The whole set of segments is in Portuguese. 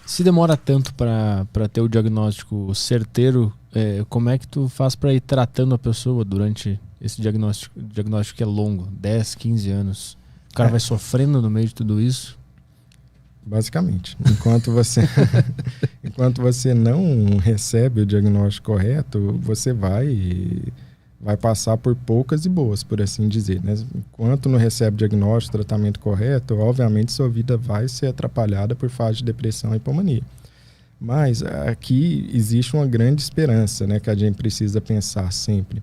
Se demora tanto para ter o diagnóstico certeiro, como é que tu faz para ir tratando a pessoa durante esse diagnóstico que é longo, 10, 15 anos? O cara vai sofrendo no meio de tudo isso? Basicamente, enquanto você não recebe o diagnóstico correto, você vai passar por poucas e boas, por assim dizer, né? Enquanto não recebe o diagnóstico, tratamento correto, obviamente sua vida vai ser atrapalhada por fase de depressão e hipomania. Mas aqui existe uma grande esperança, né, que a gente precisa pensar sempre.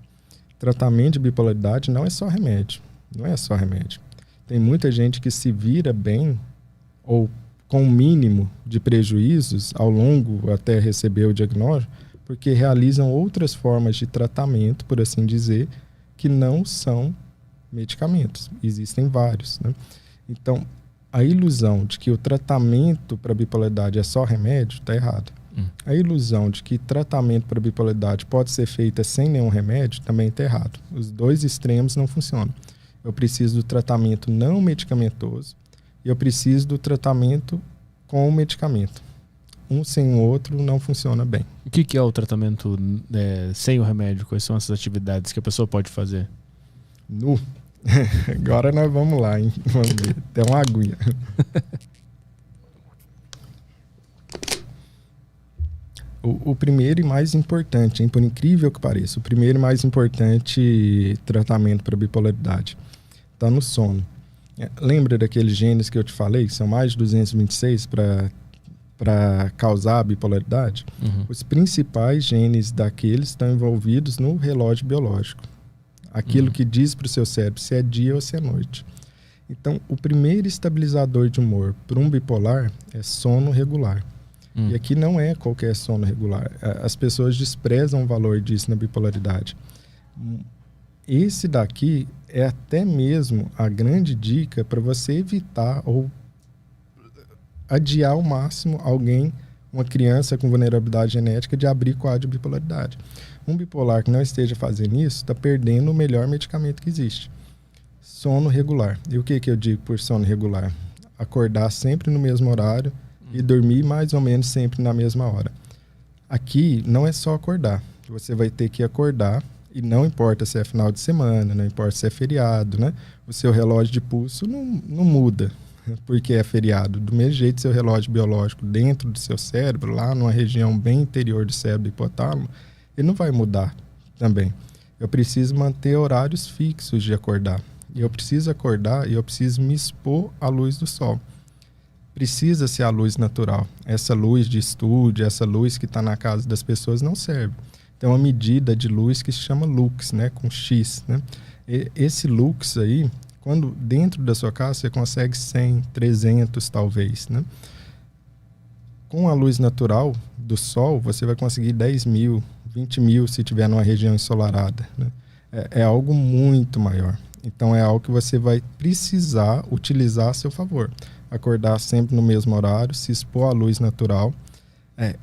Tratamento de bipolaridade não é só remédio, não é só remédio. Tem muita gente que se vira bem ou com o mínimo de prejuízos ao longo até receber o diagnóstico, porque realizam outras formas de tratamento, por assim dizer, que não são medicamentos. Existem vários, né? Então, a ilusão de que o tratamento para bipolaridade é só remédio está errada. A ilusão de que tratamento para bipolaridade pode ser feita sem nenhum remédio também está errado. Os dois extremos não funcionam. Eu preciso do tratamento não medicamentoso e eu preciso do tratamento com o medicamento. Um sem o outro não funciona bem. O que é o tratamento sem o remédio? Quais são essas atividades que a pessoa pode fazer? Agora nós vamos lá, hein? Vamos ver. Tem uma aguinha. O primeiro e mais importante, hein? Por incrível que pareça, o primeiro e mais importante tratamento para bipolaridade está no sono. Lembra daqueles genes que eu te falei, que são mais de 226 para causar a bipolaridade? Os principais genes daqueles estão envolvidos no relógio biológico. Aquilo que diz para o seu cérebro se é dia ou se é noite. Então, o primeiro estabilizador de humor para um bipolar é sono regular. E aqui não é qualquer sono regular. As pessoas desprezam o valor disso na bipolaridade. Esse daqui é até mesmo a grande dica para você evitar ou adiar ao máximo uma criança com vulnerabilidade genética, de abrir quadro de bipolaridade. Um bipolar que não esteja fazendo isso está perdendo o melhor medicamento que existe. Sono regular. E o que eu digo por sono regular? Acordar sempre no mesmo horário e dormir mais ou menos sempre na mesma hora. Aqui não é só acordar. Você vai ter que acordar, e não importa se é final de semana, não importa se é feriado, né? O seu relógio de pulso não muda porque é feriado. Do mesmo jeito, seu relógio biológico dentro do seu cérebro, lá numa região bem interior do cérebro, hipotálamo, ele não vai mudar também. Eu preciso manter horários fixos de acordar. E eu preciso acordar e eu preciso me expor à luz do sol. Precisa ser a luz natural. Essa luz de estúdio, essa luz que está na casa das pessoas não serve. Tem uma medida de luz que se chama lux, né, com X, né? Esse lux aí, quando dentro da sua casa você consegue 100, 300 talvez, né? Com a luz natural do sol, você vai conseguir 10 mil, 20 mil se tiver numa região ensolarada, né? É algo muito maior. Então é algo que você vai precisar utilizar a seu favor. Acordar sempre no mesmo horário, se expor à luz natural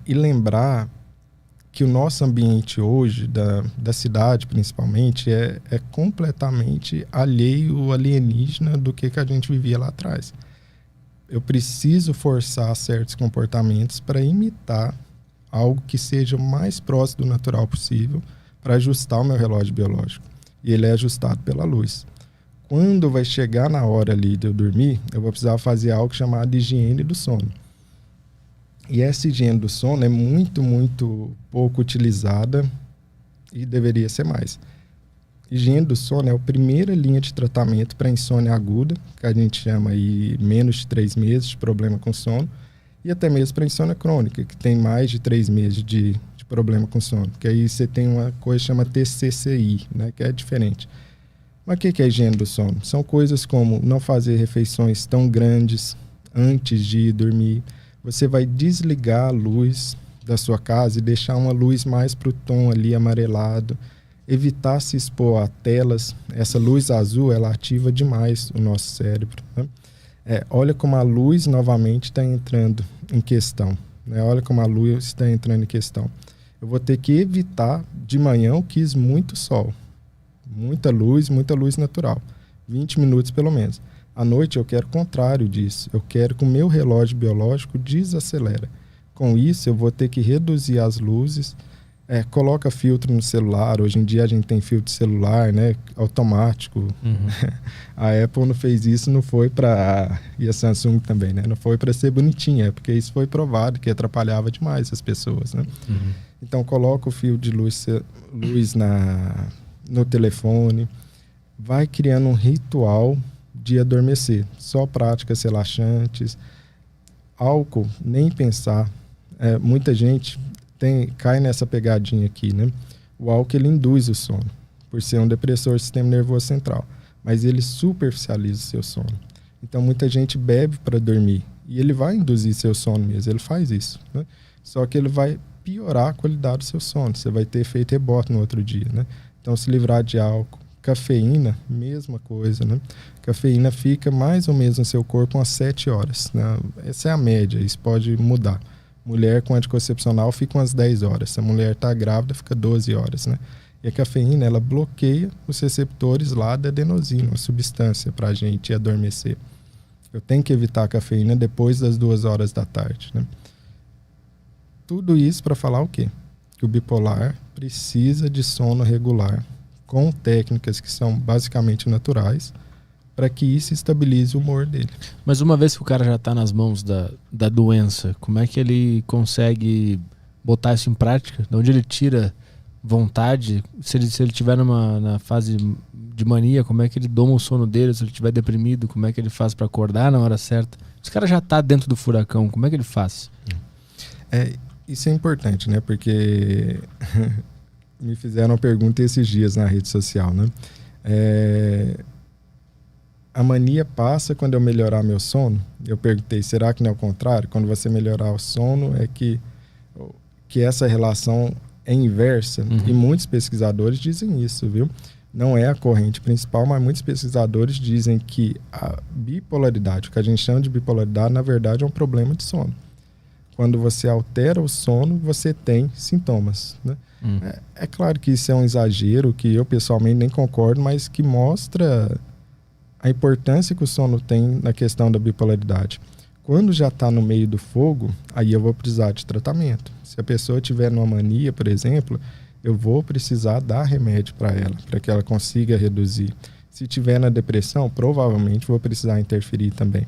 e lembrar que o nosso ambiente hoje, da cidade principalmente, é completamente alienígena do que a gente vivia lá atrás. Eu preciso forçar certos comportamentos para imitar algo que seja o mais próximo do natural possível, para ajustar o meu relógio biológico. E ele é ajustado pela luz. Quando vai chegar na hora ali de eu dormir, eu vou precisar fazer algo chamado higiene do sono. E essa higiene do sono é muito, muito pouco utilizada e deveria ser mais. Higiene do sono é a primeira linha de tratamento para insônia aguda, que a gente chama aí menos de 3 meses de problema com sono, e até mesmo para insônia crônica, que tem mais de 3 meses de problema com sono. Que aí você tem uma coisa que chama TCCI, né, que é diferente. Mas o que é a higiene do sono? São coisas como não fazer refeições tão grandes antes de ir dormir. Você vai desligar a luz da sua casa e deixar uma luz mais para o tom ali amarelado. Evitar se expor a telas. Essa luz azul, ela ativa demais o nosso cérebro, né? Olha como a luz novamente está entrando em questão, né? Olha como a luz está entrando em questão. Eu vou ter que evitar de manhã, eu quis muito sol. Muita luz natural. 20 minutos pelo menos. À noite eu quero o contrário disso. Eu quero que o meu relógio biológico desacelera. Com isso, eu vou ter que reduzir as luzes. Coloca filtro no celular. Hoje em dia a gente tem filtro de celular, né, automático. Uhum. A Apple não fez isso, não foi para... E a Samsung também, né? Não foi para ser bonitinha, porque isso foi provado que atrapalhava demais as pessoas, né? Uhum. Então, coloca o fio de luz no telefone. Vai criando um ritual de adormecer. Só práticas relaxantes. Álcool, nem pensar. Muita gente cai nessa pegadinha aqui, né? O álcool, ele induz o sono, por ser um depressor do sistema nervoso central. Mas ele superficializa o seu sono. Então, muita gente bebe para dormir. E ele vai induzir seu sono mesmo, ele faz isso, né? Só que ele vai piorar a qualidade do seu sono. Você vai ter efeito rebote no outro dia, né? Então, se livrar de álcool. Cafeína, mesma coisa, né? Cafeína fica mais ou menos no seu corpo umas 7 horas, né? Essa é a média, isso pode mudar. Mulher com anticoncepcional fica umas 10 horas. Se a mulher está grávida, fica 12 horas, né? E a cafeína, ela bloqueia os receptores lá da adenosina, uma substância para a gente adormecer. Eu tenho que evitar a cafeína depois das 2 horas da tarde, né? Tudo isso para falar o quê? Que o bipolar precisa de sono regular, com técnicas que são basicamente naturais, para que isso estabilize o humor dele. Mas uma vez que o cara já está nas mãos da doença, como é que ele consegue botar isso em prática? De onde ele tira vontade? Se ele estiver na fase de mania, como é que ele doma o sono dele? Se ele estiver deprimido, como é que ele faz para acordar na hora certa? Se o cara já está dentro do furacão, como é que ele faz? Isso é importante, né? Porque me fizeram uma pergunta esses dias na rede social, né? A mania passa quando eu melhorar meu sono? Eu perguntei, será que não é o contrário? Quando você melhorar o sono é que essa relação é inversa? Uhum. E muitos pesquisadores dizem isso, viu? Não é a corrente principal, mas muitos pesquisadores dizem que a bipolaridade, o que a gente chama de bipolaridade, na verdade é um problema de sono. Quando você altera o sono, você tem sintomas, né? É claro que isso é um exagero, que eu pessoalmente nem concordo, mas que mostra a importância que o sono tem na questão da bipolaridade. Quando já está no meio do fogo, aí eu vou precisar de tratamento. Se a pessoa tiver numa mania, por exemplo, eu vou precisar dar remédio para ela, para que ela consiga reduzir. Se tiver na depressão, provavelmente vou precisar interferir também.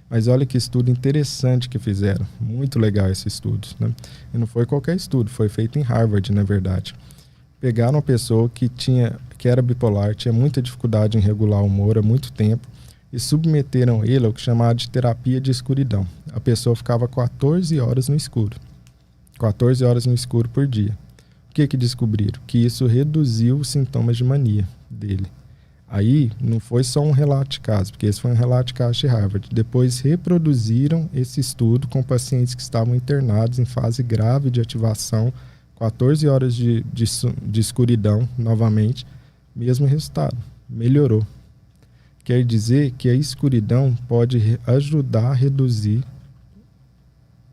Mas olha que estudo interessante que fizeram. Muito legal esse estudo, né? E não foi qualquer estudo, foi feito em Harvard, na verdade. Pegaram uma pessoa que era bipolar, tinha muita dificuldade em regular o humor há muito tempo e submeteram ele ao que chamava de terapia de escuridão. A pessoa ficava 14 horas no escuro. 14 horas no escuro por dia. O que descobriram? Que isso reduziu os sintomas de mania dele. Aí, não foi só um relato de caso, porque esse foi um relato de caso de Harvard. Depois reproduziram esse estudo com pacientes que estavam internados em fase grave de ativação, 14 horas de escuridão, novamente, mesmo resultado, melhorou. Quer dizer que a escuridão pode ajudar a reduzir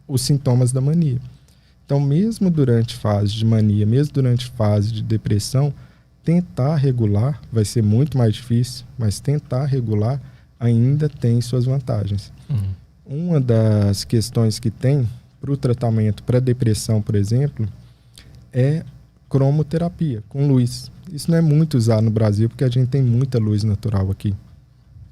os sintomas da mania. Então, mesmo durante fase de mania, mesmo durante fase de depressão, tentar regular vai ser muito mais difícil, mas tentar regular ainda tem suas vantagens. Uhum. Uma das questões que tem para o tratamento para depressão, por exemplo, é cromoterapia com luz. Isso não é muito usado no Brasil porque a gente tem muita luz natural aqui.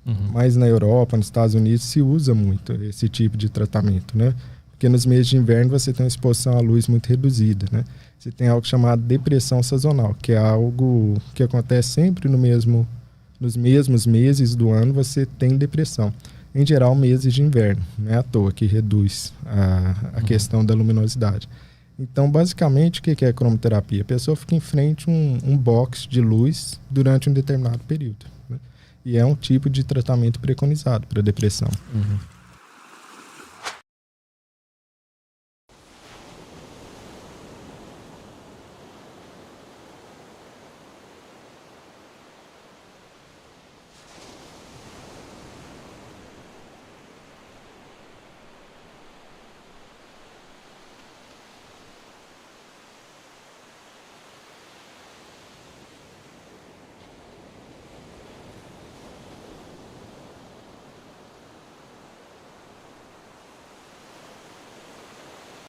Uhum. Mas na Europa, nos Estados Unidos, se usa muito esse tipo de tratamento, né? Porque nos meses de inverno você tem uma exposição à luz muito reduzida, né? Você tem algo chamado depressão sazonal, que é algo que acontece sempre nos mesmos meses do ano você tem depressão. Em geral, meses de inverno, não é à toa que reduz a questão da luminosidade. Então, basicamente, o que é a cromoterapia? A pessoa fica em frente a um box de luz durante um determinado período, né? E é um tipo de tratamento preconizado para depressão. Uhum.